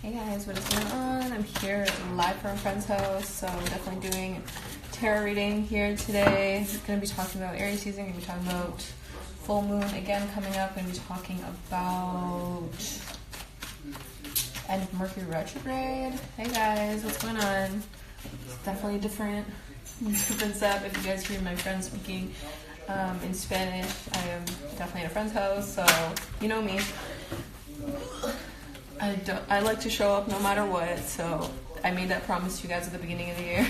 Hey guys, what is going on? I'm here live from a friend's house, so I'm definitely doing tarot reading here today. I'm going to be talking about Aries season, going to be talking about full moon again coming up, going to be talking about end of Mercury retrograde. Hey guys, what's going on? It's definitely different setup. If you guys hear my friend speaking in Spanish, I am definitely at a friend's house, so you know me. I like to show up no matter what, so I made that promise to you guys at the beginning of the year.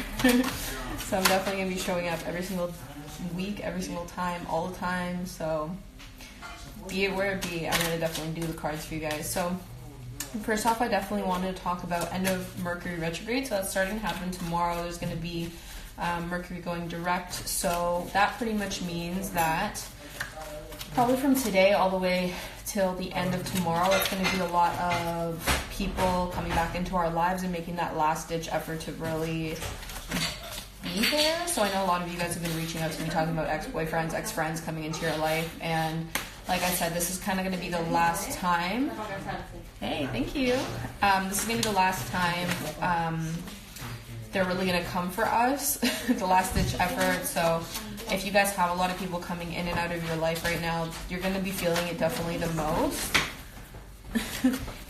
So I'm definitely going to be showing up every single week, every single time, all the time, so be it where it be, I'm going to definitely do the cards for you guys. So first off, I definitely wanted to talk about end of Mercury retrograde, so that's starting to happen tomorrow. There's going to be Mercury going direct, so that pretty much means that probably from today all the way till the end of tomorrow, it's going to be a lot of people coming back into our lives and making that last-ditch effort to really be there. So I know a lot of you guys have been reaching out to me talking about ex-boyfriends, ex-friends coming into your life, and like I said, this is kind of going to be the last time. Hey, thank you. This is going to be the last time they're really going to come for us, the last-ditch effort. So if you guys have a lot of people coming in and out of your life right now, you're going to be feeling it definitely the most.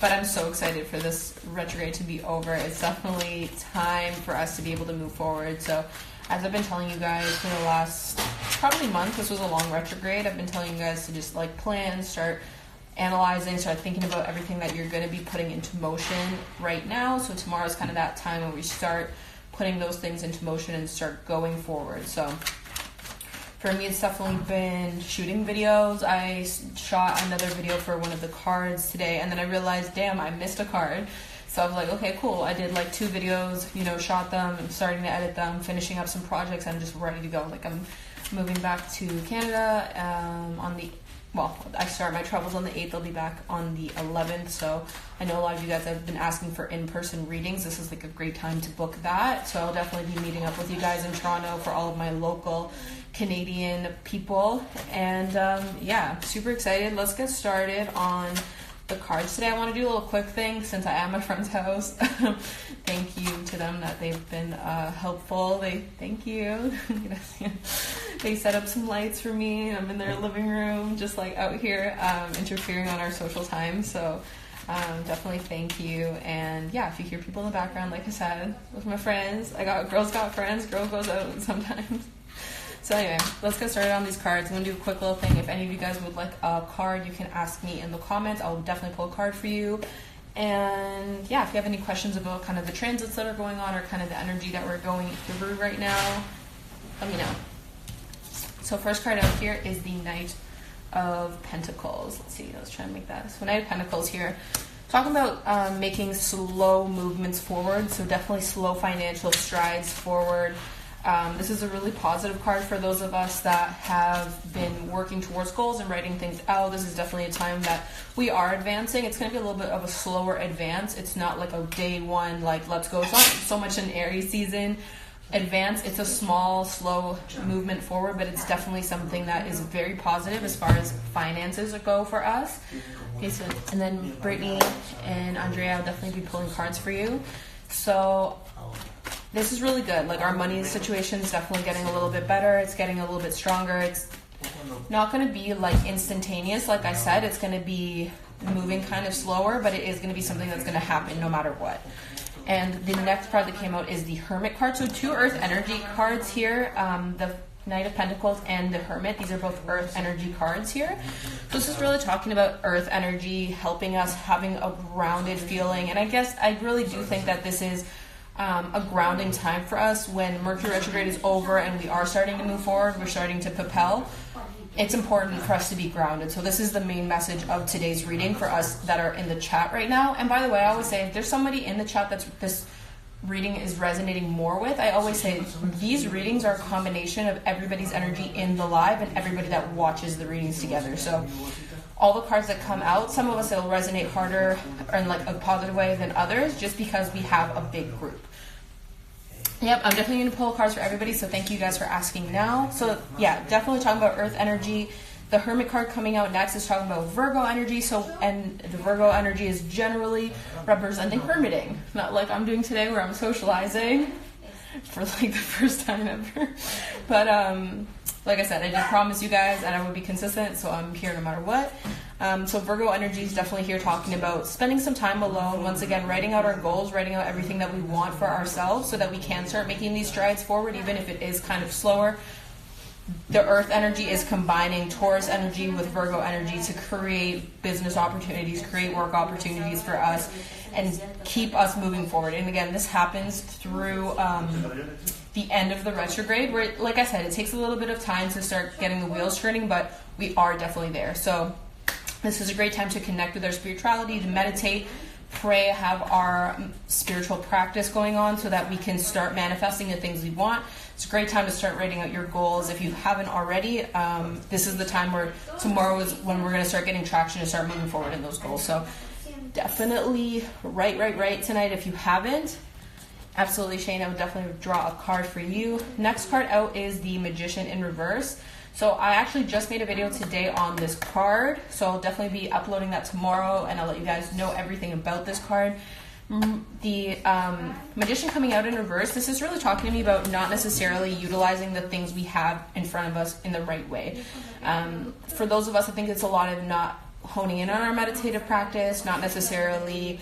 But I'm so excited for this retrograde to be over. It's definitely time for us to be able to move forward. So as I've been telling you guys for the last probably month, this was a long retrograde, I've been telling you guys to just like plan, start analyzing, start thinking about everything that you're going to be putting into motion right now. So tomorrow is kind of that time when we start putting those things into motion and start going forward. So for me, it's definitely been shooting videos. I shot another video for one of the cards today, and then I realized, damn, I missed a card. So I was like, okay, cool. I did like 2 videos, you know, shot them, I'm starting to edit them, finishing up some projects. I'm just ready to go. Like, I'm moving back to Canada I start my travels on the 8th. I'll be back on the 11th. So I know a lot of you guys have been asking for in-person readings. This is like a great time to book that. So I'll definitely be meeting up with you guys in Toronto for all of my local Canadian people. And yeah, super excited. Let's get started on the cards today. I want to do a little quick thing since I am at my friend's house. Thank you to them that they've been helpful. Thank you. They set up some lights for me. I'm in their living room, just like out here, interfering on our social time. So definitely thank you. And yeah, if you hear people in the background, like I said, with my friends, girls got friends. Girl goes out sometimes. So anyway, let's get started on these cards. I'm going to do a quick little thing. If any of you guys would like a card, you can ask me in the comments. I'll definitely pull a card for you. And yeah, if you have any questions about kind of the transits that are going on or kind of the energy that we're going through right now, let me know. So first card out here is the Knight of Pentacles. Let's see, let's try and make that. So Knight of Pentacles here. Talking about making slow movements forward. So definitely slow financial strides forward. This is a really positive card for those of us that have been working towards goals and writing things out. This is definitely a time that we are advancing. It's going to be a little bit of a slower advance. It's not like a day one, like let's go. It's not so much an Aries season advance. It's a small, slow movement forward, but it's definitely something that is very positive as far as finances go for us. Okay, so, and then Brittany and Andrea will definitely be pulling cards for you. So this is really good. Like, our money situation is definitely getting a little bit better. It's getting a little bit stronger. It's not going to be like instantaneous. Like I said, it's going to be moving kind of slower, but it is going to be something that's going to happen no matter what. And the next card that came out is the Hermit card. So 2 Earth energy cards here. The Knight of Pentacles and the Hermit. These are both Earth energy cards here. So this is really talking about Earth energy, helping us having a grounded feeling. And I guess I really do think that this is a grounding time for us. When Mercury retrograde is over and we are starting to move forward, we're starting to propel, it's important for us to be grounded. So this is the main message of today's reading for us that are in the chat right now. And by the way, I always say, if there's somebody in the chat that's this reading is resonating more with, I always say these readings are a combination of everybody's energy in the live and everybody that watches the readings together. So all the cards that come out, some of us it'll resonate harder or in like a positive way than others, just because we have a big group. Yep, I'm definitely going to pull cards for everybody, so thank you guys for asking now. So yeah, definitely talking about Earth energy. The Hermit card coming out next is talking about Virgo energy. And the Virgo energy is generally representing hermiting. Not like I'm doing today where I'm socializing for like the first time ever. But like I said, I did promise you guys and I would be consistent, so I'm here no matter what. So Virgo energy is definitely here talking about spending some time alone. Once again, writing out our goals, writing out everything that we want for ourselves so that we can start making these strides forward, even if it is kind of slower. The Earth energy is combining Taurus energy with Virgo energy to create business opportunities, create work opportunities for us, and keep us moving forward. And again, this happens through the end of the retrograde, where, like I said, it takes a little bit of time to start getting the wheels turning, but we are definitely there. So this is a great time to connect with our spirituality, to meditate, pray, have our spiritual practice going on so that we can start manifesting the things we want. It's a great time to start writing out your goals. If you haven't already, this is the time where tomorrow is when we're going to start getting traction and start moving forward in those goals. So definitely write tonight if you haven't. Absolutely, Shane, I would definitely draw a card for you. Next card out is the Magician in reverse. So I actually just made a video today on this card, so I'll definitely be uploading that tomorrow, and I'll let you guys know everything about this card. The Magician coming out in reverse, this is really talking to me about not necessarily utilizing the things we have in front of us in the right way. For those of us, I think it's a lot of not honing in on our meditative practice, not necessarily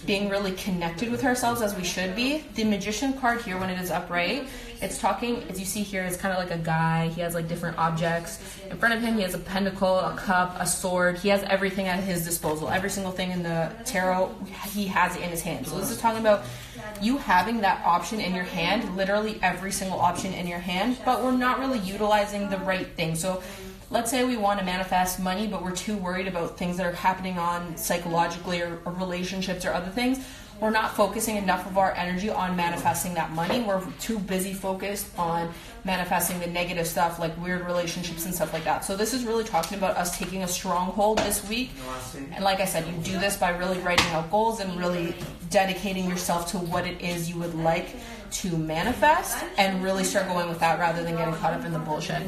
being really connected with ourselves as we should be. The Magician card here, when it is upright, it's talking, as you see here, is kind of like a guy. He has like different objects in front of him. He has a pentacle, a cup, a sword. He has everything at his disposal. Every single thing in the tarot, he has it in his hand. So this is talking about you having that option in your hand, literally every single option in your hand, but we're not really utilizing the right thing. So let's say we want to manifest money, but we're too worried about things that are happening on psychologically or relationships or other things. We're not focusing enough of our energy on manifesting that money. We're too busy focused on manifesting the negative stuff like weird relationships and stuff like that. So this is really talking about us taking a stronghold this week. And like I said, you do this by really writing out goals and really dedicating yourself to what it is you would like to manifest and really start going with that rather than getting caught up in the bullshit.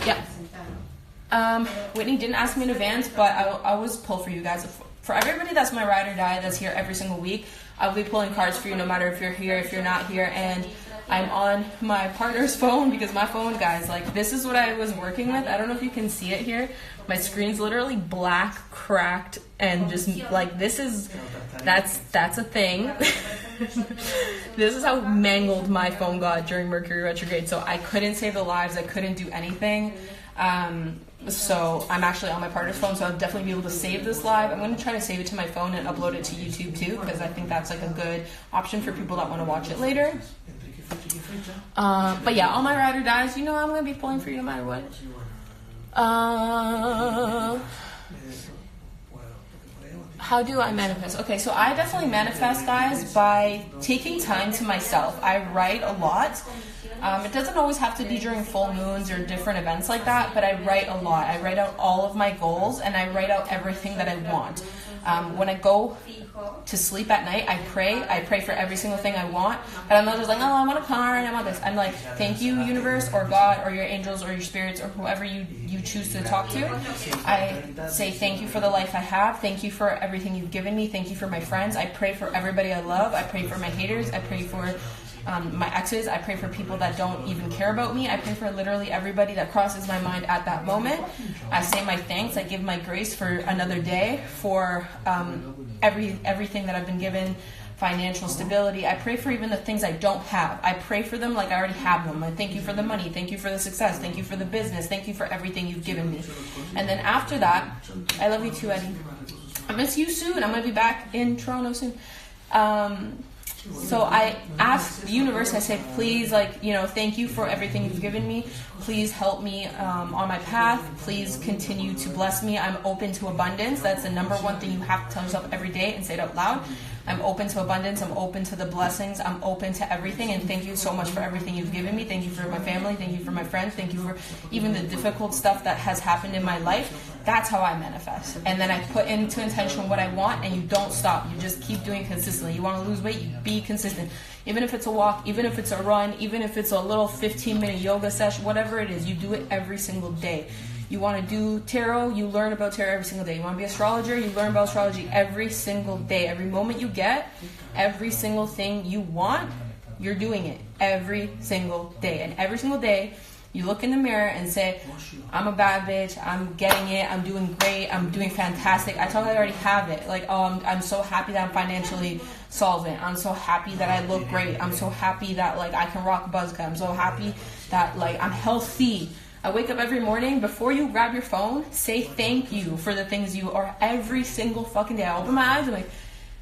Yeah. Whitney didn't ask me in advance, but I always pull for you guys. For everybody that's my ride or die that's here every single week, I'll be pulling cards for you no matter if you're here, if you're not here. And I'm on my partner's phone because my phone, guys, like this is what I was working with. I don't know if you can see it here. My screen's literally black, cracked, and just like that's a thing. This is how mangled my phone got during Mercury retrograde. So I couldn't save the lives. I couldn't do anything. So I'm actually on my partner's phone, so I'll definitely be able to save this live. I'm going to try to save it to my phone and upload it to YouTube too, because I think that's like a good option for people that want to watch it later. But yeah, all my ride or dies, you know I'm going to be pulling for you no matter what. How do I manifest? Okay, so I definitely manifest, guys, by taking time to myself. I write a lot. It doesn't always have to be during full moons or different events like that, but I write a lot. I write out all of my goals, and I write out everything that I want. When I go to sleep at night, I pray for every single thing I want, but I'm not just like, oh, I want a car and I want this. I'm like, thank you, universe, or God, or your angels, or your spirits, or whoever you choose to talk to. I say thank you for the life I have, thank you for everything you've given me, thank you for my friends. I pray for everybody I love, I pray for my haters, I pray for my exes, I pray for people that don't even care about me, I pray for literally everybody that crosses my mind at that moment. I say my thanks, I give my grace for another day, for everything that I've been given, financial stability. I pray for even the things I don't have. I pray for them like I already have them. I thank you for the money, thank you for the success, thank you for the business, thank you for everything you've given me. And then after that, I love you too, Eddie. I miss you soon. I'm going to be back in Toronto soon. So I ask the universe, I say, please, thank you for everything you've given me. Please help me on my path. Please continue to bless me. I'm open to abundance. That's the number one thing you have to tell yourself every day and say it out loud. I'm open to abundance. I'm open to the blessings. I'm open to everything. And thank you so much for everything you've given me. Thank you for my family. Thank you for my friends. Thank you for even the difficult stuff that has happened in my life. That's how I manifest. And then I put into intention what I want, and you don't stop. You just keep doing it consistently. You want to lose weight, you be consistent. Even if it's a walk, even if it's a run, even if it's a little 15-minute yoga session, whatever it is, you do it every single day. You want to do tarot, you learn about tarot every single day. You want to be an astrologer, you learn about astrology every single day. Every moment you get, every single thing you want, you're doing it every single day. And every single day, you look in the mirror and say, I'm a bad bitch, I'm getting it, I'm doing great, I'm doing fantastic. I tell you I already have it. Like, oh, I'm so happy that I'm financially solvent. I'm so happy that I look great. I'm so happy that, like, I can rock buzz cut. I'm so happy that, like, I'm healthy. I wake up every morning, before you grab your phone, say thank you for the things you are every single fucking day. I open my eyes, I'm like,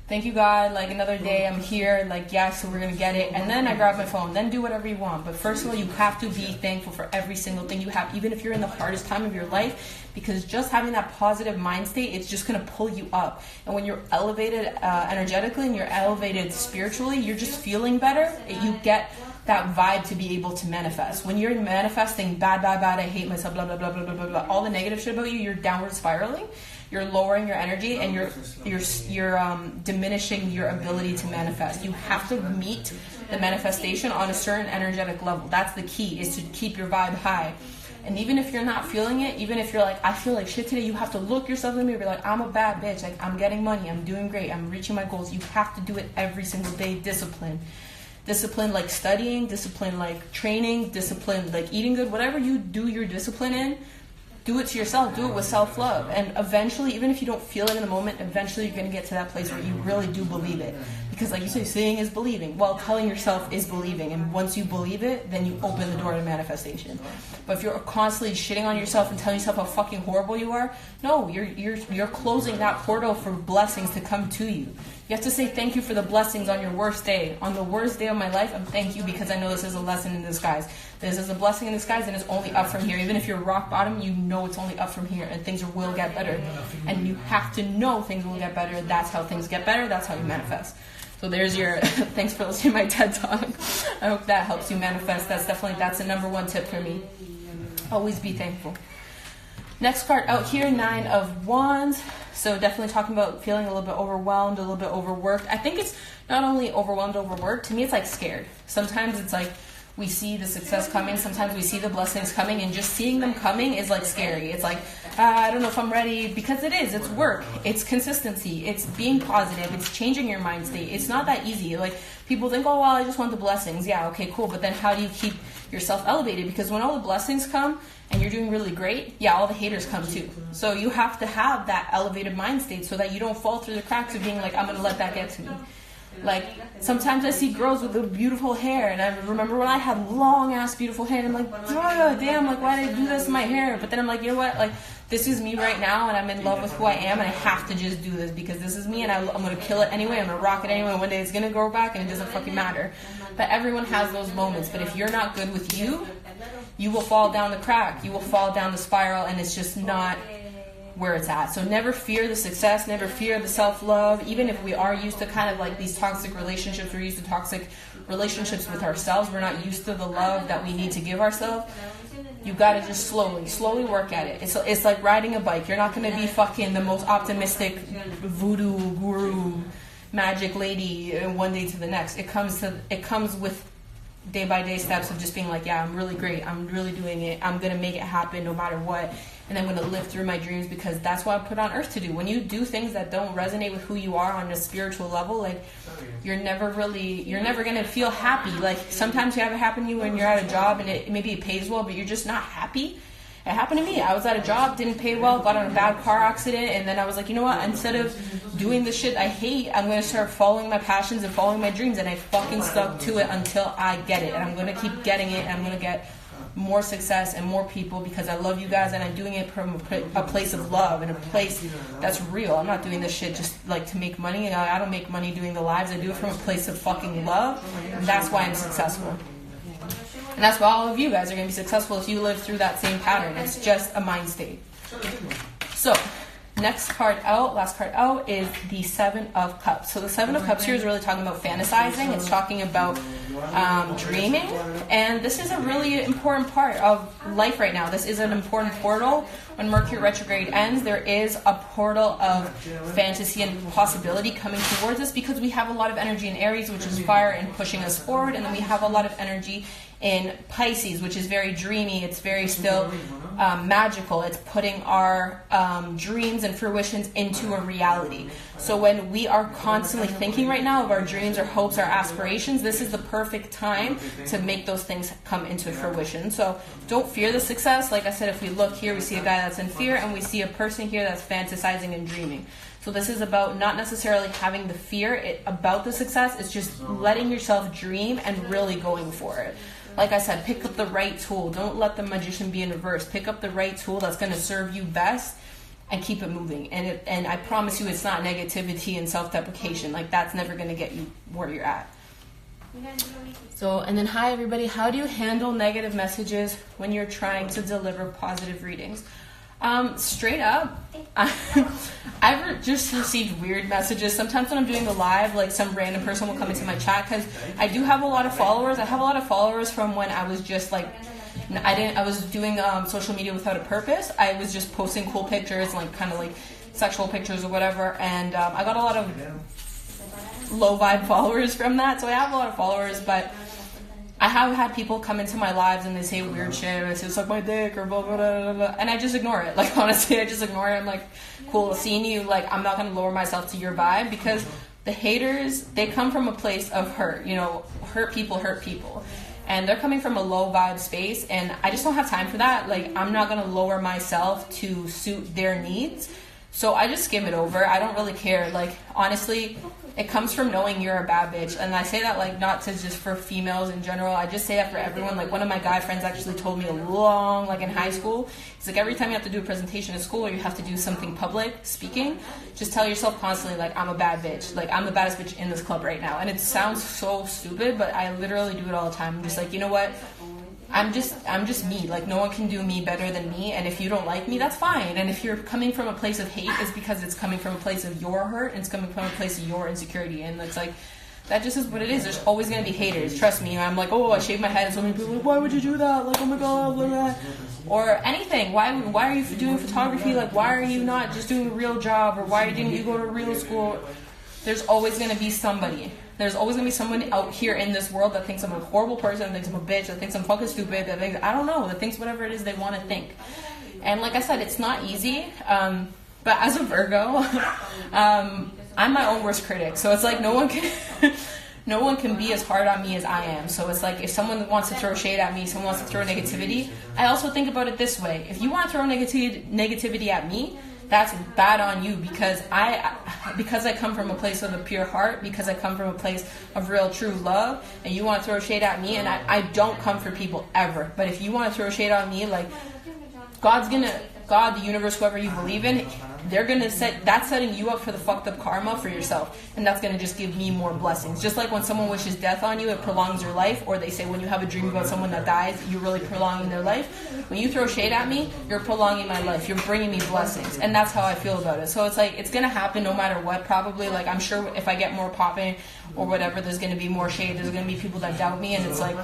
thank you, God, like, another day, I'm here, like, yes, so we're gonna get it. And then I grab my phone, then do whatever you want. But first of all, you have to be thankful for every single thing you have, even if you're in the hardest time of your life, because just having that positive mind state, it's just gonna pull you up. And when you're elevated energetically and you're elevated spiritually, you're just feeling better, you get that vibe to be able to manifest. When you're manifesting bad, I hate myself, blah, blah, blah, blah, blah, blah, blah, all the negative shit about you, you're downward spiraling, you're lowering your energy, and you're diminishing your ability to manifest. You have to meet the manifestation on a certain energetic level. That's the key, is to keep your vibe high. And even if you're not feeling it, even if you're like, I feel like shit today, you have to look yourself in the mirror and be like, I'm a bad bitch, like, I'm getting money, I'm doing great, I'm reaching my goals. You have to do it every single day. Discipline like studying, discipline like training, discipline like eating good, whatever you do your discipline in, do it to yourself, do it with self-love. And eventually, even if you don't feel it in the moment, eventually you're going to get to that place where you really do believe it. Because like you say, seeing is believing. Well, telling yourself is believing. And once you believe it, then you open the door to manifestation. But if you're constantly shitting on yourself and telling yourself how fucking horrible you are, no, you're closing that portal for blessings to come to you. You have to say thank you for the blessings on your worst day. On the worst day of my life, I'm thank you because I know this is a lesson in disguise. This is a blessing in disguise, and it's only up from here. Even if you're rock bottom, you know it's only up from here, and things will get better. And you have to know things will get better. That's how things get better. That's how you manifest. So there's your thanks for listening to my TED Talk. I hope that helps you manifest. That's the number one tip for me. Always be thankful. Next card out here, 9 of Wands. So definitely talking about feeling a little bit overwhelmed, a little bit overworked. I think it's not only overwhelmed, overworked. To me, it's like scared. Sometimes it's like we see the success coming. Sometimes we see the blessings coming, and just seeing them coming is like scary. It's like, I don't know if I'm ready, because it is. It's work. It's consistency. It's being positive. It's changing your mind state. It's not that easy. Like, people think, oh, well, I just want the blessings. Yeah, okay, cool. But then how do you keep yourself elevated? Because when all the blessings come and you're doing really great, yeah, all the haters come too. So you have to have that elevated mind state so that you don't fall through the cracks of being like, I'm going to let that get to me. Like, sometimes I see girls with the beautiful hair, and I remember when I had long ass beautiful hair, and I'm like, oh, damn, like, why did I do this to my hair? But then I'm like, you know what, like, this is me right now, and I'm in love with who I am, and I have to just do this because this is me, and I'm going to kill it anyway, I'm going to rock it anyway, one day it's going to grow back, and it doesn't fucking matter. But everyone has those moments, but if you're not good with you, you will fall down the crack, you will fall down the spiral, and it's just not where it's at. So never fear the success, never fear the self-love. Even if we are used to kind of like these toxic relationships, we're used to toxic relationships with ourselves, we're not used to the love that we need to give ourselves. You gotta just slowly work at it. It's like riding a bike. You're not gonna be fucking the most optimistic voodoo guru magic lady one day to the next. It comes with day by day steps of just being like, yeah, I'm really great, I'm really doing it, I'm gonna make it happen no matter what, and I'm gonna live through my dreams because that's what I'm put on earth to do. When you do things that don't resonate with who you are on a spiritual level, like, you're never gonna feel happy. Like, sometimes you have it happen to you when you're at a job and maybe it pays well, but you're just not happy. It happened to me. I was at a job, didn't pay well, got in a bad car accident, and then I was like, you know what, instead of doing the shit I hate, I'm going to start following my passions and following my dreams, and I fucking stuck to it until I get it, and I'm going to keep getting it, and I'm going to get more success and more people because I love you guys, and I'm doing it from a place of love and a place that's real. I'm not doing this shit just like to make money, and I don't make money doing the lives. I do it from a place of fucking love, and that's why I'm successful. And that's why all of you guys are going to be successful if you live through that same pattern. It's just a mind state. So, last card out is the Seven of Cups. So the Seven of Cups here is really talking about fantasizing. It's talking about dreaming. And this is a really important part of life right now. This is an important portal. When Mercury retrograde ends, there is a portal of fantasy and possibility coming towards us, because we have a lot of energy in Aries, which is fire and pushing us forward. And then we have a lot of energy in Pisces, which is very dreamy. It's very still magical. It's putting our dreams and fruitions into a reality. So when we are constantly thinking right now of our dreams, our hopes, our aspirations, this is the perfect time to make those things come into fruition. So don't fear the success. Like I said, if we look here, we see a guy that's in fear, and we see a person here that's fantasizing and dreaming. So this is about not necessarily having the fear about the success. It's just letting yourself dream and really going for it. Like I said, pick up the right tool. Don't let the magician be in reverse. Pick up the right tool that's going to serve you best and keep it moving. And I promise you, it's not negativity and self-deprecation. Like, that's never going to get you where you're at. So, and then hi everybody. How do you handle negative messages when you're trying to deliver positive readings? Straight up, I've just received weird messages. Sometimes when I'm doing the live, like some random person will come into my chat, because I do have a lot of followers. I have a lot of followers from when I was just like, I was doing social media without a purpose. I was just posting cool pictures, like kind of like sexual pictures or whatever, and I got a lot of low vibe followers from that. So I have a lot of followers, but I have had people come into my lives and they say weird shit. I say, suck my dick, or blah, blah, blah, blah, and I just ignore it. Like, honestly, I just ignore it. I'm like, cool, seeing you, like, I'm not going to lower myself to your vibe, because the haters, they come from a place of hurt. You know, hurt people. And they're coming from a low vibe space, and I just don't have time for that. Like, I'm not going to lower myself to suit their needs. So I just skim it over. I don't really care. Like, honestly, it comes from knowing you're a bad bitch. And I say that, like, not to just for females in general. I just say that for everyone. Like, one of my guy friends actually told me like in high school, he's like, every time you have to do a presentation at school or you have to do something public speaking, just tell yourself constantly, like, I'm a bad bitch. Like, I'm the baddest bitch in this club right now. And it sounds so stupid, but I literally do it all the time. I'm just like, you know what? I'm just me. Like, no one can do me better than me, and if you don't like me, that's fine. And if you're coming from a place of hate, it's because it's coming from a place of your hurt, and it's coming from a place of your insecurity. And it's like, that just is what it is. There's always going to be haters. Trust me. I'm like, oh, I shaved my head, and so many people are like, why would you do that? Like, oh my god, blah, blah. Or anything. Why are you doing photography? Like, why are you not just doing a real job? Or why didn't you go to a real school? There's always going to be somebody. There's always going to be someone out here in this world that thinks I'm a horrible person, that thinks I'm a bitch, that thinks I'm fucking stupid, that thinks, I don't know, that thinks whatever it is they want to think. And like I said, it's not easy. But as a Virgo, I'm my own worst critic. So it's like no one can be as hard on me as I am. So it's like if someone wants to throw shade at me, someone wants to throw negativity, I also think about it this way. If you want to throw negativity at me, that's bad on you, because I come from a place of a pure heart, because I come from a place of real true love, and you want to throw shade at me, and I don't come for people ever. But if you want to throw shade on me, like, God, the universe, whoever you believe in, they're gonna that's setting you up for the fucked up karma for yourself, and that's gonna just give me more blessings. Just like when someone wishes death on you, it prolongs your life, or they say when you have a dream about someone that dies, you're really prolonging their life. When you throw shade at me, you're prolonging my life. You're bringing me blessings, and that's how I feel about it. So it's like it's gonna happen no matter what. Probably, like, I'm sure if I get more popping or whatever, there's gonna be more shade. There's gonna be people that doubt me, and it's like,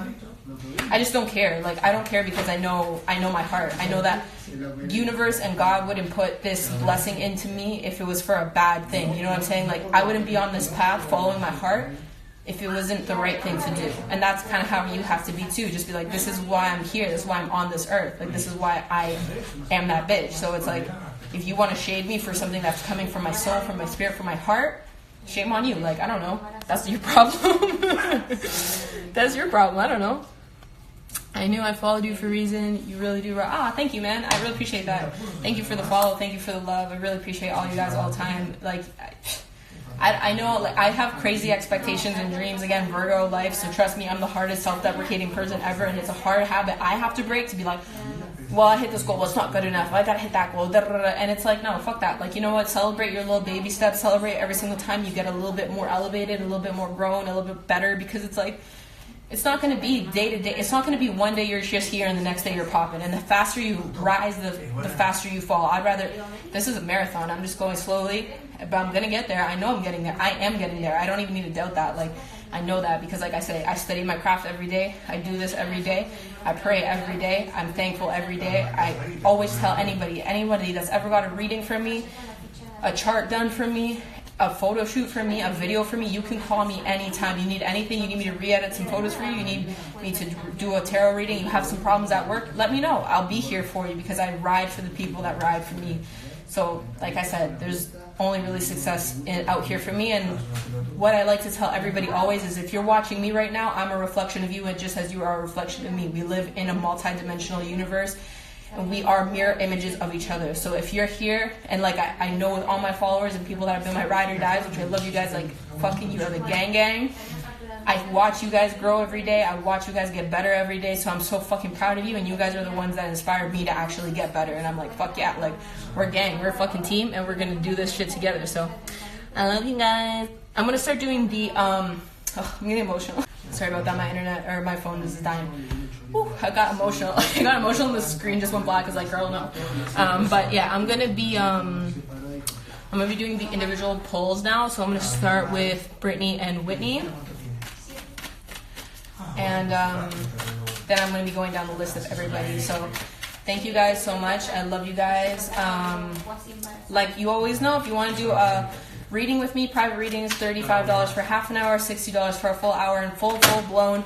I just don't care. Like, I don't care, because I know my heart. I know that universe and God wouldn't put this blessing into me if it was for a bad thing. You know what I'm saying? Like, I wouldn't be on this path following my heart if it wasn't the right thing to do. And that's kind of how you have to be too. Just be like, this is why I'm here. This is why I'm on this earth. Like, this is why I am that bitch. So it's like, if you want to shade me for something that's coming from my soul, from my spirit, from my heart, shame on you. Like, I don't know. That's your problem. That's your problem. I don't know. I knew I followed you for a reason. You really do. Thank you, man. I really appreciate that. Thank you for the follow. Thank you for the love. I really appreciate all you guys all the time. Like, I know, like, I have crazy expectations and dreams. Again, Virgo life. So trust me, I'm the hardest self-deprecating person ever, and it's a hard habit I have to break to be like, well, I hit this goal. Well, it's not good enough. I gotta hit that goal. And it's like, no, fuck that. Like, you know what? Celebrate your little baby steps. Celebrate every single time you get a little bit more elevated, a little bit more grown, a little bit better, because it's like, it's not going to be day to day. It's not going to be one day you're just here and the next day you're popping. And the faster you rise, the faster you fall. I'd rather, this is a marathon. I'm just going slowly, but I'm going to get there. I know I'm getting there. I am getting there. I don't even need to doubt that. Like, I know that because, like I say, I study my craft every day. I do this every day. I pray every day. I'm thankful every day. I always tell anybody that's ever got a reading from me, a chart done from me, a photo shoot for me, a video for me, you can call me anytime. You need anything, you need me to re-edit some photos for you, you need me to do a tarot reading, you have some problems at work, let me know. I'll be here for you because I ride for the people that ride for me. So, like I said, there's only really success out here for me, and what I like to tell everybody always is if you're watching me right now, I'm a reflection of you, and just as you are a reflection of me. We live in a multi-dimensional universe, and we are mirror images of each other. So if you're here, and like I know with all my followers and people that have been my ride or dies, which I love you guys like fucking, you are the gang. I watch you guys grow every day. I watch you guys get better every day. So I'm so fucking proud of you, and you guys are the ones that inspired me to actually get better. And I'm like, fuck yeah, like we're a gang, we're a fucking team, and we're gonna do this shit together. So I love you guys. I'm gonna start doing the I'm getting emotional. Sorry about that. My internet or my phone is dying. Whew, I got emotional. I got emotional. The screen just went black. I was like, girl, no. But yeah, I'm gonna be doing the individual polls now. So I'm gonna start with Brittany and Whitney, and then I'm gonna be going down the list of everybody. So thank you guys so much. I love you guys. Like you always know, if you want to do a reading with me, private reading is $35 for half an hour, $60 for a full hour, and full-blown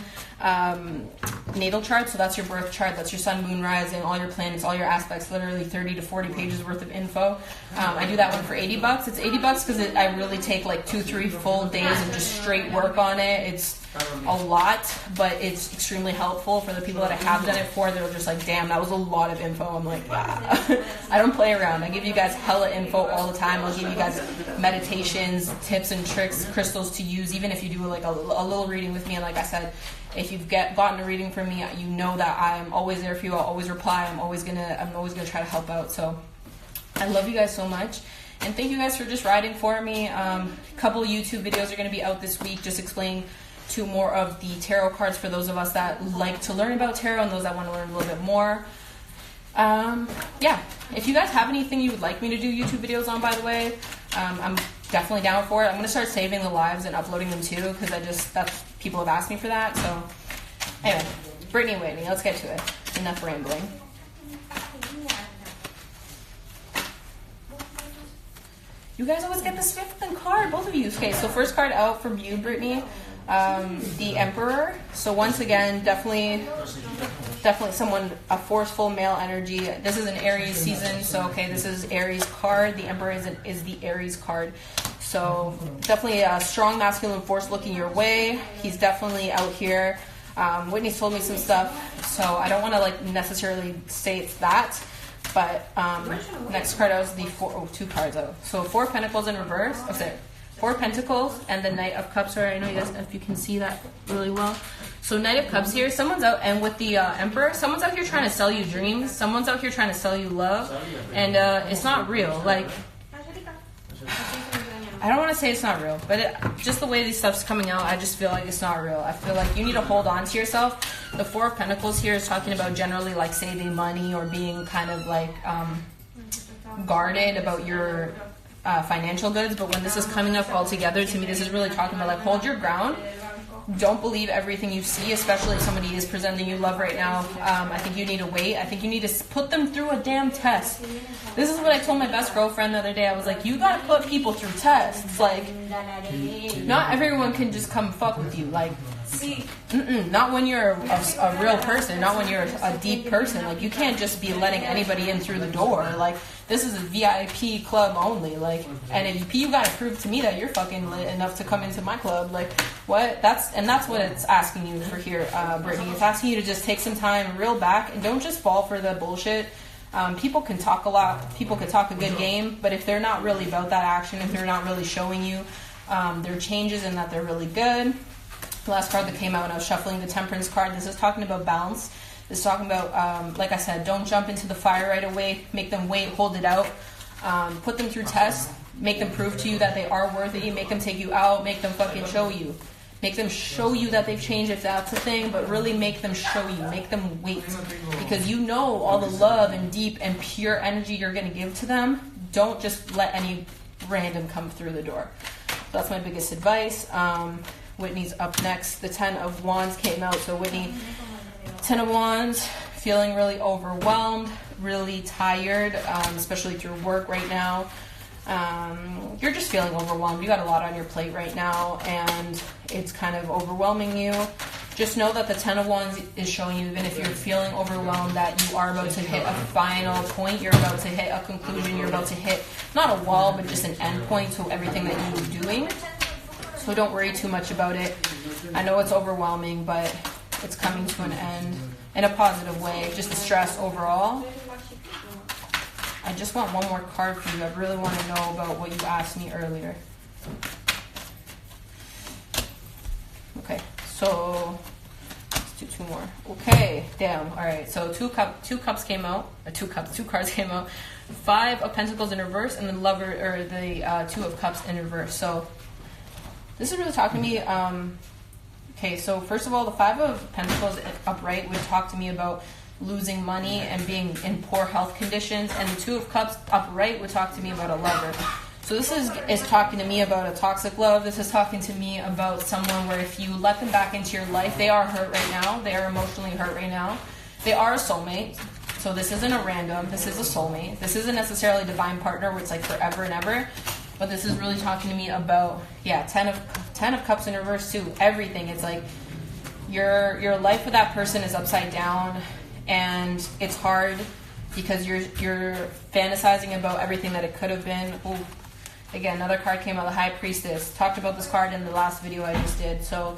natal chart. So that's your birth chart, that's your sun, moon, rising, all your planets, all your aspects, literally 30 to 40 pages worth of info. I do that one for $80. It's $80 because I really take like 2-3 full days and just straight work on it. It's a lot, but it's extremely helpful for the people that I have done it for. They're just like, damn, that was a lot of info. I'm like, ah. I don't play around. I give you guys hella info all the time. I'll give you guys meditations, tips and tricks, crystals to use, even if you do like a little reading with me. And like I said, if you've gotten a reading from me, you know that I'm always there for you. I'll always reply. I'm always gonna try to help out. So I love you guys so much. And thank you guys for just riding for me. A couple YouTube videos are going to be out this week just explaining to more of the tarot cards for those of us that like to learn about tarot and those that want to learn a little bit more. Yeah, if you guys have anything you would like me to do YouTube videos on, by the way, I'm definitely down for it. I'm going to start saving the lives and uploading them too, because people have asked me for that. So anyway, Brittany and Whitney, let's get to it. Enough rambling. You guys always get the fifth card, both of you. Okay, so first card out from you, Brittany, the Emperor. So once again, definitely someone, a forceful male energy. This is an Aries season, so okay, this is Aries card. The Emperor is the Aries card. So definitely a strong masculine force looking your way. He's definitely out here. Whitney's told me some stuff, so I don't want to like necessarily say it's that. But next card out is two cards out. So 4 Pentacles in reverse. Oh, sorry. 4 Pentacles and the Knight of Cups. Sorry, I know you guys, if you can see that really well. So Knight of Cups here. Someone's out, and with the Emperor, someone's out here trying to sell you dreams. Someone's out here trying to sell you love, and it's not real. Like, I don't want to say it's not real, but just the way these stuff's coming out, I just feel like it's not real. I feel like you need to hold on to yourself. The 4 of Pentacles here is talking about generally like saving money or being kind of like guarded about your financial goods. But when this is coming up all together, to me, this is really talking about like hold your ground. Don't believe everything you see, especially if somebody is presenting you love right now. I think you need to wait. I think you need to put them through a damn test. This is what I told my best girlfriend the other day. I was like, you gotta put people through tests. Like, not everyone can just come fuck with you. Like, not when you're a real person, not when you're a deep person. Like, you can't just be letting anybody in through the door. Like, this is a VIP club only. Like, and if you gotta prove to me that you're fucking lit enough to come into my club. Like, what? That's what it's asking you for here, Brittany. It's asking you to just take some time, reel back, and don't just fall for the bullshit. People can talk a lot. People can talk a good game, but if they're not really about that action, if they're not really showing you their changes and that they're really good. The last card that came out when I was shuffling, the Temperance card, this is talking about balance. This is talking about, like I said, don't jump into the fire right away. Make them wait, hold it out. Put them through tests. Make them prove to you that they are worthy. Make them take you out. Make them fucking show you. Make them show you that they've changed if that's a thing, but really make them show you, make them wait. Because you know all the love and deep and pure energy you're going to give to them. Don't just let any random come through the door. That's my biggest advice. Whitney's up next. The 10 of Wands came out. So Whitney, 10 of Wands, feeling really overwhelmed, really tired, especially through work right now. You're just feeling overwhelmed. You got a lot on your plate right now, and it's kind of overwhelming you. Just know that the 10 of Wands is showing you, even if you're feeling overwhelmed, that you are about to hit a final point. You're about to hit a conclusion. You're about to hit, not a wall, but just an end point to everything that you were doing. So don't worry too much about it. I know it's overwhelming, but it's coming to an end in a positive way. Just the stress overall. I just want one more card for you. I really want to know about what you asked me earlier. Okay, so let's do two more. Okay, damn. All right, so two cards came out. 5 of Pentacles in reverse, and the Lover, or the 2 of Cups in reverse. So this is really talking to me. Okay, so first of all, the 5 of Pentacles upright would talk to me about losing money and being in poor health conditions, and the 2 of Cups upright would talk to me about a lover. So this is talking to me about a toxic love. This is talking to me about someone where if you let them back into your life, they are hurt right now. They are emotionally hurt right now. They are a soulmate. So this isn't a random. This is a soulmate. This isn't necessarily a divine partner where it's like forever and ever. But this is really talking to me about, 10 of Cups in reverse too. Everything. It's like your life with that person is upside down. And it's hard because you're fantasizing about everything that it could have been. Ooh. Again, another card came out, the High Priestess. Talked about this card in the last video I just did. So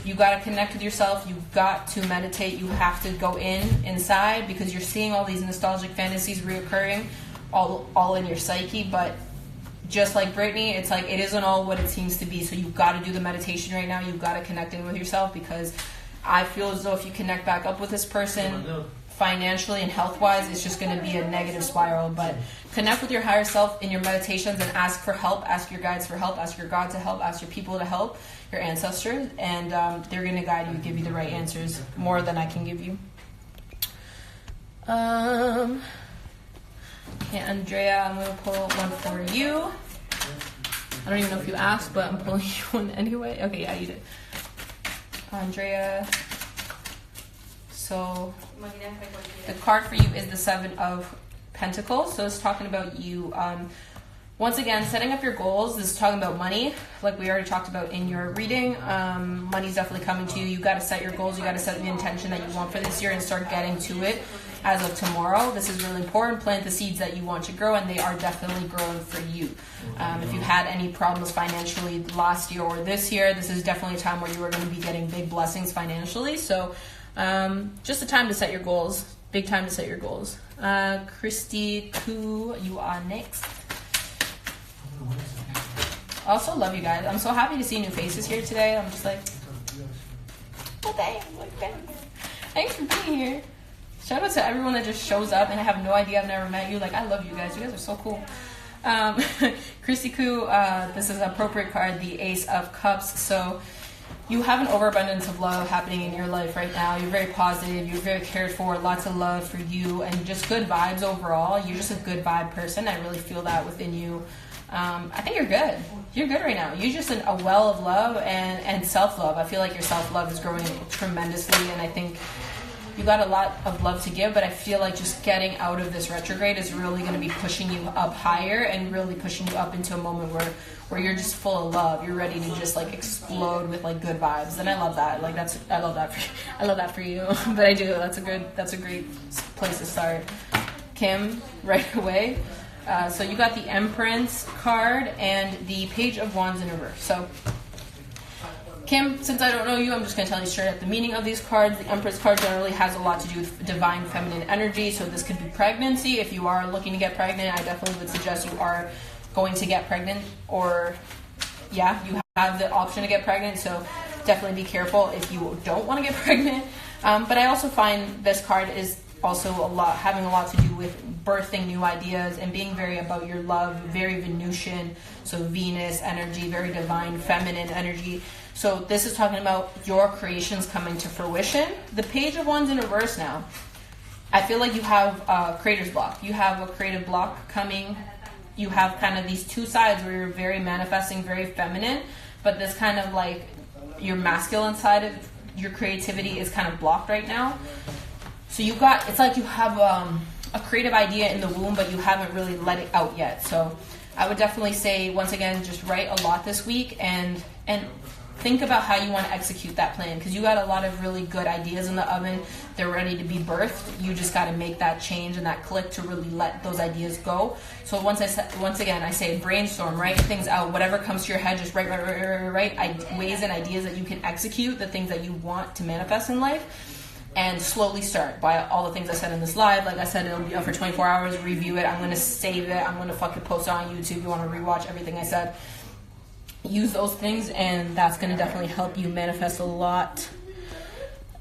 you got to connect with yourself. You got to meditate. You have to go inside because you're seeing all these nostalgic fantasies reoccurring all in your psyche. But just like Brittany, it's like it isn't all what it seems to be. So you've got to do the meditation right now. You've got to connect in with yourself, because I feel as though if you connect back up with this person financially and health-wise, it's just going to be a negative spiral. But connect with your higher self in your meditations and ask for help. Ask your guides for help. Ask your God to help. Ask your people to help, your ancestors. And they're going to guide you, give you the right answers, more than I can give you. Okay, Andrea, I'm going to pull one for you. I don't even know if you asked, but I'm pulling you one anyway. Okay, yeah, you did. Andrea, so the card for you is the 7 of Pentacles. So it's talking about you, once again, setting up your goals. This is talking about money, like we already talked about in your reading. Money's definitely coming to you. You got to set your goals. You got to set the intention that you want for this year and start getting to it as of tomorrow. This is really important. Plant the seeds that you want to grow, and they are definitely growing for you. If you had any problems financially last year or this year, this is definitely a time where you are going to be getting big blessings financially. So just a time to set your goals. Big time to set your goals. Christy Koo, you are next. I also love you guys. I'm so happy to see new faces here today. I'm just like, oh, thanks. Thanks for being here. Shout out to everyone that just shows up and I have no idea, I've never met you. Like, I love you guys. You guys are so cool. Christy Koo, this is an appropriate card, the Ace of Cups. So you have an overabundance of love happening in your life right now. You're very positive. You're very cared for. Lots of love for you and just good vibes overall. You're just a good vibe person. I really feel that within you. I think you're good. You're good right now. You're just a well of love and self-love. I feel like your self-love is growing tremendously, and I think you got a lot of love to give, but I feel like just getting out of this retrograde is really going to be pushing you up higher and really pushing you up into a moment where you're just full of love. You're ready to just like explode with like good vibes, and I love that. Like I love that for you. But I do. That's a great place to start. Kim, right away. So you got the Empress card and the Page of Wands in reverse. So Kim, since I don't know you, I'm just going to tell you straight up the meaning of these cards. The Empress card generally has a lot to do with divine feminine energy, so this could be pregnancy. If you are looking to get pregnant, I definitely would suggest you are going to get pregnant, or yeah, you have the option to get pregnant, so definitely be careful if you don't want to get pregnant. But I also find this card is also having a lot to do with birthing new ideas and being very about your love, very Venusian, so Venus energy, very divine feminine energy. So this is talking about your creations coming to fruition. The Page of Wands in reverse now. I feel like you have a creator's block. You have a creative block coming. You have kind of these two sides where you're very manifesting, very feminine, but this kind of like your masculine side of your creativity is kind of blocked right now. So it's like you have a creative idea in the womb, but you haven't really let it out yet. So I would definitely say, once again, just write a lot this week and think about how you want to execute that plan, because you got a lot of really good ideas in the oven. They're ready to be birthed. You just got to make that change and that click to really let those ideas go. So once again, I say brainstorm, write things out. Whatever comes to your head, just write ways and ideas that you can execute, the things that you want to manifest in life. And slowly start by all the things I said in this live. Like I said, it'll be up for 24 hours, review it. I'm going to save it. I'm going to fucking post it on YouTube. You want to rewatch everything I said. Use those things, and that's going to definitely help you manifest a lot.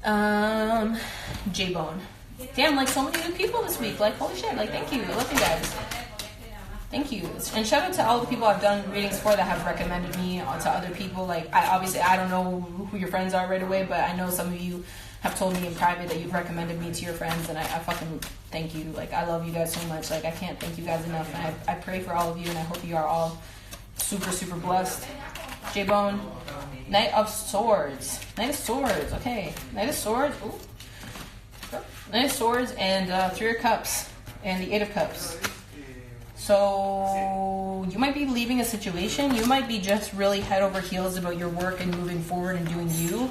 J-Bone. Damn, like so many good people this week. Like, holy shit. Like, thank you. I love you guys. Thank you. And shout out to all the people I've done readings for that have recommended me to other people. Like, I don't know who your friends are right away, but I know some of you have told me in private that you've recommended me to your friends, and I fucking thank you. Like, I love you guys so much. Like, I can't thank you guys enough, and I pray for all of you, and I hope you are all super, super blessed. J-Bone. Knight of Swords. Knight of Swords. Okay. Knight of Swords. Ooh. Knight of Swords and Three of Cups and the Eight of Cups. So you might be leaving a situation. You might be just really head over heels about your work and moving forward and doing you.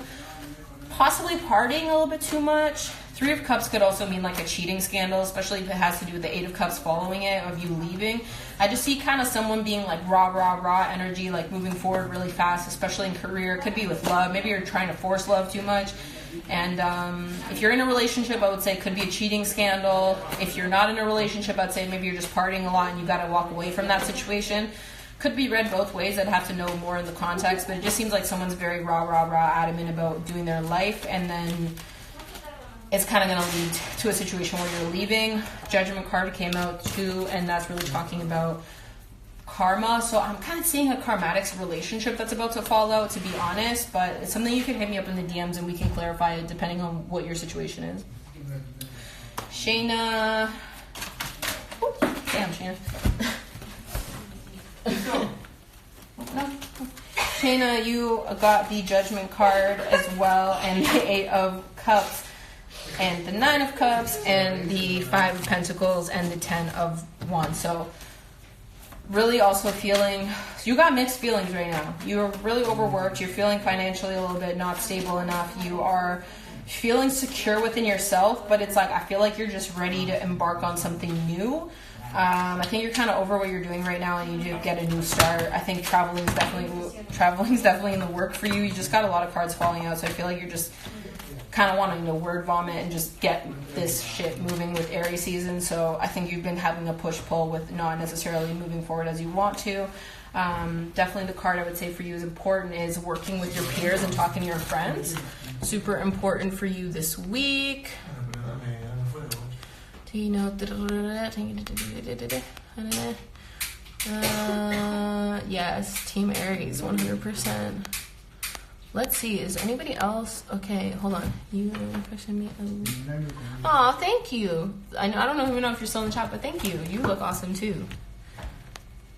Possibly partying a little bit too much. Three of Cups could also mean like a cheating scandal, especially if it has to do with the Eight of Cups following it, of you leaving. I just see kind of someone being like raw energy, like moving forward really fast, especially in career. It could be with love. Maybe you're trying to force love too much. And if you're in a relationship, I would say it could be a cheating scandal. If you're not in a relationship, I'd say maybe you're just partying a lot and you got to walk away from that situation. Could be read both ways. I'd have to know more in the context, but it just seems like someone's very raw, adamant about doing their life, and then it's kind of going to lead to a situation where you're leaving. Judgment card came out too, and that's really talking about karma. So I'm kind of seeing a karmatic relationship that's about to fall out, to be honest, but it's something you can hit me up in the DMs and we can clarify it depending on what your situation is. Shayna. Oops, damn, Shayna. No. Shayna, you got the Judgment card as well, and the Eight of Cups, and the Nine of Cups, and the Five of Pentacles, and the 10 of Wands. So really also feeling, you got mixed feelings right now. You're really overworked. You're feeling financially a little bit not stable enough. You are feeling secure within yourself, but it's like, I feel like you're just ready to embark on something new. I think you're kind of over what you're doing right now and you need to get a new start. I think traveling's definitely in the work for you. You just got a lot of cards falling out, so I feel like you're just kind of wanting to word vomit and just get this shit moving with Aries season. So I think you've been having a push-pull with not necessarily moving forward as you want to. Definitely the card I would say for you is important is working with your peers and talking to your friends. Super important for you this week. Yes, Team Aries, 100%. Let's see, is anybody else? Okay, hold on. You pushing me. Aw, thank you. I don't even know if you're still in the chat, but thank you. You look awesome too.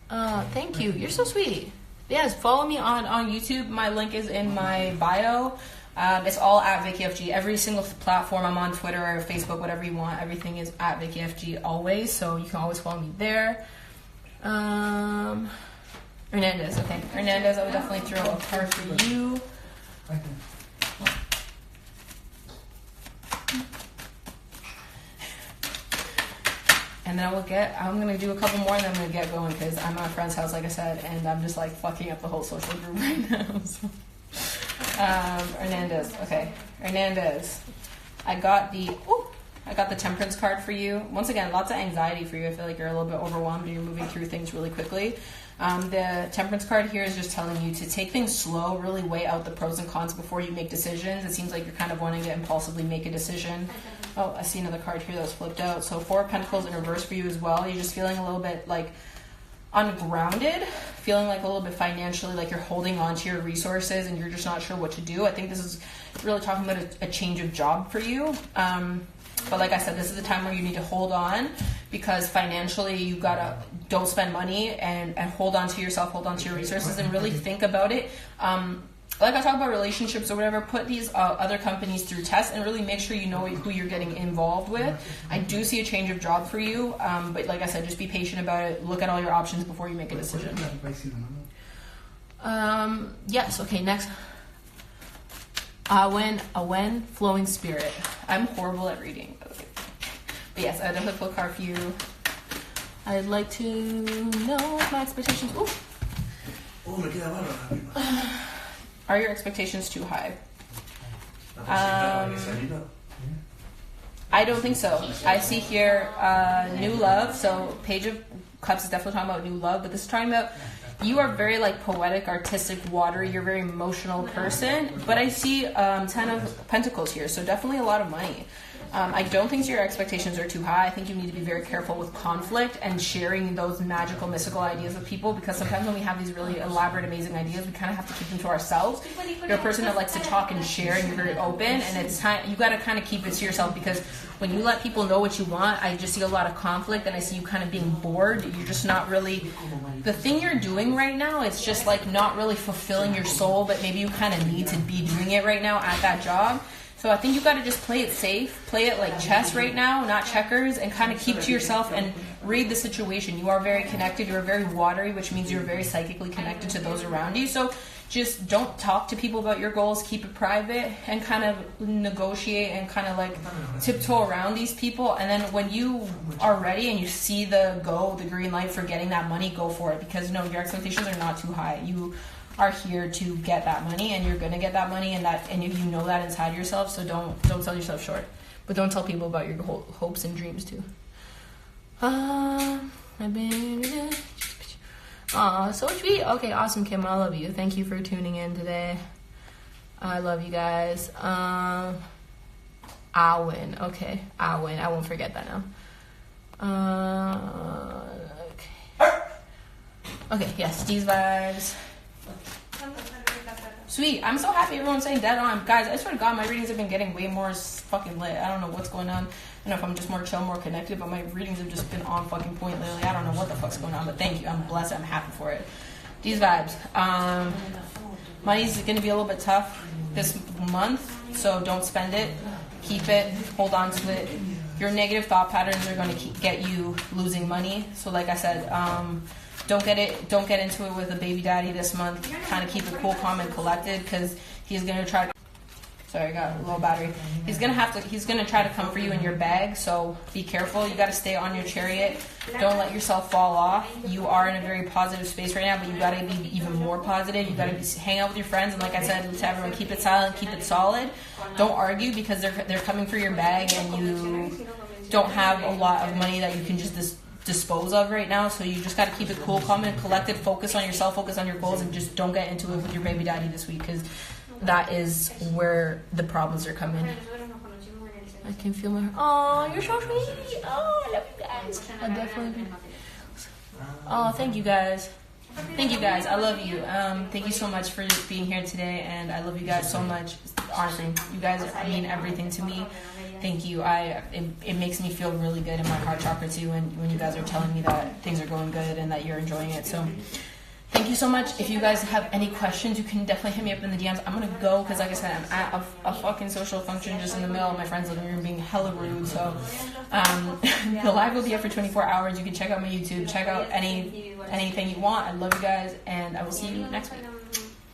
Thank you. You're so sweet. Yes, follow me on YouTube. My link is in my bio. It's all at VickyFG. Every single platform. I'm on Twitter or Facebook, whatever you want. Everything is at VickyFG always, so you can always follow me there. Hernandez, okay. Hernandez, I would definitely throw a card for you. And then I'm going to do a couple more and then I'm going to get going because I'm at a friend's house, like I said, and I'm just like fucking up the whole social group right now. So. Hernandez, okay. Hernandez, I got the Temperance card for you. Once again, lots of anxiety for you. I feel like you're a little bit overwhelmed and you're moving through things really quickly. The Temperance card here is just telling you to take things slow, really weigh out the pros and cons before you make decisions. It seems like you're kind of wanting to impulsively make a decision. Oh, I see another card here that was flipped out. So 4 of Pentacles in reverse for you as well. You're just feeling a little bit like ungrounded, feeling like a little bit financially like you're holding on to your resources and you're just not sure what to do. I think this is really talking about a change of job for you. But like I said, this is the time where you need to hold on, because financially you gotta, don't spend money and hold on to yourself, hold on to your resources, and really think about it. Like I talk about relationships or whatever, put these other companies through tests and really make sure you know who you're getting involved with. I do see a change of job for you, but like I said, just be patient about it. Look at all your options before you make a decision. Yes, okay, next. Awen, Flowing Spirit. I'm horrible at reading. Okay. But yes, I definitely pull a card for you. I'd like to know my expectations. Ooh. Are your expectations too high? I don't think so. I see here new love. So Page of Cups is definitely talking about new love, but this is talking about you are very like poetic, artistic, watery. You're a very emotional person. But I see 10 of Pentacles here, so definitely a lot of money. I don't think your expectations are too high. I think you need to be very careful with conflict and sharing those magical, mystical ideas with people, because sometimes when we have these really elaborate, amazing ideas, we kind of have to keep them to ourselves. You're a person that likes to talk and share, and you're very open, and it's time, you got to kind of keep it to yourself, because when you let people know what you want, I just see a lot of conflict, and I see you kind of being bored. You're just not really, the thing you're doing right now, it's just like not really fulfilling your soul, but maybe you kind of need to be doing it right now at that job. So I think you got to just play it safe, play it like chess right now, not checkers, and kind of keep to yourself and read the situation. You are very connected. You're very watery, which means you're very psychically connected to those around you. So just don't talk to people about your goals. Keep it private and kind of negotiate and kind of like tiptoe around these people. And then when you are ready and you see the green light for getting that money, go for it, because no, your expectations are not too high. You are here to get that money, and you're gonna get that money, and you know that inside yourself. So don't sell yourself short, but don't tell people about your hopes and dreams too. My baby. Aw, so sweet. Okay, awesome, Kim. I love you. Thank you for tuning in today. I love you guys. Awen. Okay, Awen. I won't forget that now. Okay. Yes, these vibes. Sweet. I'm so happy everyone's saying dead on. Guys, I swear to God, my readings have been getting way more fucking lit. I don't know what's going on. I don't know if I'm just more chill, more connected, but my readings have just been on fucking point lately. I don't know what the fuck's going on, but thank you. I'm blessed. I'm happy for it. These vibes. Money's going to be a little bit tough this month, so don't spend it. Keep it. Hold on to it. Your negative thought patterns are going to get you losing money. So like I said, don't get into it with a baby daddy this month. Kind of keep it cool, calm, and collected, because he's gonna try to. Sorry, I got a low battery. He's gonna try to come for you in your bag. So be careful. You got to stay on your chariot. Don't let yourself fall off. You are in a very positive space right now, but you got to be even more positive. You got to hang out with your friends, and like I said to everyone, keep it silent, keep it solid. Don't argue, because they're coming for your bag, and you don't have a lot of money that you can just dispose of right now. So you just got to keep it cool, calm, and collected. Focus on yourself, focus on your goals, and just don't get into it with your baby daddy this week, because that is where the problems are coming. I can feel my... Oh, you're so sweet. Oh, I love you guys. I definitely... Oh, thank you guys. Thank you guys. I love you. Thank you so much for being here today, and I love you guys so much. Honestly, you guys mean everything to me. Thank you. It makes me feel really good in my heart chakra too, when you guys are telling me that things are going good and that you're enjoying it. So thank you so much. If you guys have any questions, you can definitely hit me up in the DMs. I'm gonna go, because like I said, I'm at a fucking social function just in the middle of my friend's living room being hella rude. So the live will be up for 24 hours. You can check out my YouTube, check out anything you want. I love you guys, and I will see you next week.